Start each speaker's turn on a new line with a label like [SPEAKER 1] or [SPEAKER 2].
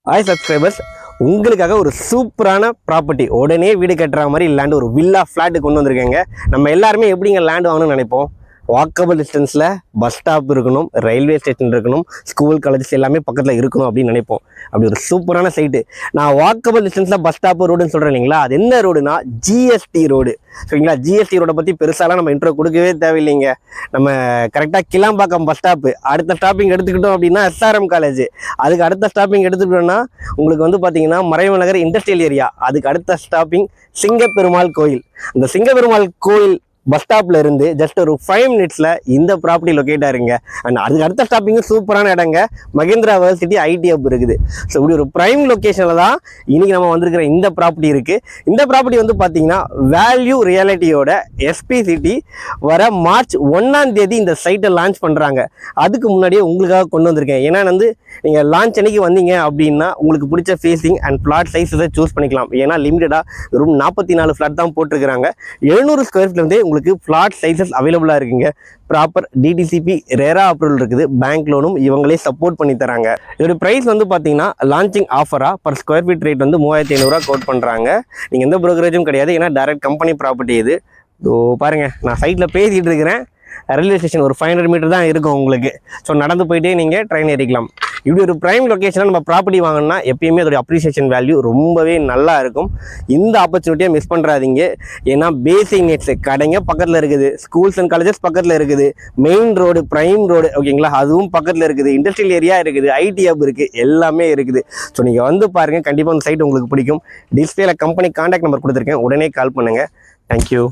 [SPEAKER 1] Hi subscribers, உங்களுக்காக ஒரு சூப்பரான ப்ராப்பர்ட்டி உடனே வீடு கட்டுற மாதிரி லேண்ட் ஒரு வில்லா ஃப்ளாட்டு கொண்டு வந்திருக்கேங்க. நம்ம எல்லாருமே எப்படிங்க லேண்ட் வாங்கணும்னு நினைப்போம். வாக்கபிள் டிஸ்டன்ஸில் பஸ் ஸ்டாப் இருக்கணும், ரயில்வே ஸ்டேஷன் இருக்கணும், ஸ்கூல் காலேஜஸ் எல்லாமே பக்கத்தில் இருக்கணும் அப்படின்னு நினைப்போம். அப்படி ஒரு சூப்பரான சைட்டு. நான் வாக்கபிள் டிஸ்டன்ஸில் பஸ் ஸ்டாப் ரோடுன்னு சொல்கிறேன் இல்லைங்களா, அது என்ன ரோடுனா ஜிஎஸ்டி ரோடு. சரிங்களா, ஜிஎஸ்டி ரோடை பற்றி பெருசாலாம் நம்ம இன்ட்ரோ கொடுக்கவே தேவையில்லைங்க. நம்ம கரெக்டாக கிளாம்பாக்கம் பஸ் ஸ்டாப்பு, அடுத்த ஸ்டாப்பிங் எடுத்துக்கிட்டோம் அப்படின்னா எஸ்ஆர்எம் காலேஜ், அதுக்கு அடுத்த ஸ்டாப்பிங் எடுத்துக்கிட்டோம்னா உங்களுக்கு வந்து பார்த்தீங்கன்னா மறைவு நகர் இண்டஸ்ட்ரியல் ஏரியா, அதுக்கு அடுத்த ஸ்டாப்பிங் சிங்கப்பெருமாள் கோயில். இந்த சிங்கப்பெருமாள் கோயில் பஸ் ஸ்டாப்ல இருந்து ஜஸ்ட் ஒரு 5 மினிட்ஸ்ல இந்த ப்ராப்பர்ட்டி லொக்கேட் ஆயிருங்க. அண்ட் அதுக்கு அடுத்த ஸ்டாப்பிங்கும் சூப்பரான இடங்க, மகேந்திரா யூனிவர்சிட்டி ஐடி ஹப் இருக்குது. ஸோ இப்படி ஒரு பிரைம் லொக்கேஷன்ல தான் இன்னைக்கு நம்ம வந்திருக்கிற இந்த ப்ராப்பர்ட்டி இருக்கு. இந்த ப்ராப்பர்ட்டி வந்து பார்த்தீங்கன்னா வேல்யூ ரியாலிட்டியோட எஸ்பி சிட்டி வர மார்ச் 1ஆம் தேதி இந்த சைட்டை லான்ச் பண்றாங்க. அதுக்கு முன்னாடியே உங்களுக்காக கொண்டு வந்திருக்கேன். ஏன்னா வந்து நீங்க லான்ச் அன்னைக்கு வந்தீங்க அப்படின்னா உங்களுக்கு பிடிச்ச ஃபேஸிங் அண்ட் பிளாட் சைஸை சூஸ் பண்ணிக்கலாம். ஏன்னா லிமிட்டடா வெறும் 44 ஃபிளாட் தான் போட்டிருக்கிறாங்க. 700 ஸ்கொயர் ஃபீட்ல வந்து உங்களுக்கு பிளாட் சைஸஸ் அவைலபிளா இருக்குங்க. ப்ராப்பர் டிடிசிபி ரேரா அப்ரூவல் இருக்குது, பேங்க் லோனும் இவங்களே சப்போர்ட் பண்ணி தராங்க. இதோட பிரைஸ் வந்து பாத்தீங்கன்னா லான்ச்சிங் ஆஃபரா பர் ஸ்கொயர் ஃபீட் ரேட் வந்து 3500 கோட் பண்றாங்க. நீங்க எந்த ப்ரோக்கரேஜும் கிடையாது, ஏன்னா டைரக்ட் கம்பெனி ப்ராப்பர்ட்டி இது. பாருங்க, நான் சைட்ல பேசிட்டு இருக்கிறேன். ரயில்வே ஸ்டேஷன் ஒரு 500 மீட்டர் தான் இருக்கும் உங்களுக்கு. ஸோ நடந்து போயிட்டே நீங்கள் ட்ரெயின் ஏறிக்கலாம். இப்படி ஒரு ப்ரைம் லொக்கேஷனாக நம்ம ப்ராப்பர்ட்டி வாங்கினா எப்பயுமே அதோட அப்ரிசியேஷன் வேல்யூ ரொம்பவே நல்லா இருக்கும். இந்த ஆப்பர்ச்சுனிட்டியை மிஸ் பண்ணுறாதீங்க. ஏன்னா பேசிக் நீட்ஸ் கடைங்க பக்கத்தில் இருக்குது, ஸ்கூல்ஸ் அண்ட் காலேஜஸ் பக்கத்தில் இருக்குது, மெயின் ரோடு பிரைம் ரோடு ஓகேங்களா அதுவும் பக்கத்தில் இருக்குது, இண்டஸ்ட்ரியல் ஏரியா இருக்குது, ஐடி ஹப் இருக்குது, எல்லாமே இருக்குது. ஸோ நீங்கள் வந்து பாருங்கள், கண்டிப்பாக அந்த சைட் உங்களுக்கு பிடிக்கும். டிஸ்பிளேல கம்பெனி கான்டாக்ட் நம்பர் கொடுத்துருக்கேன், உடனே கால் பண்ணுங்கள். தேங்க்யூ.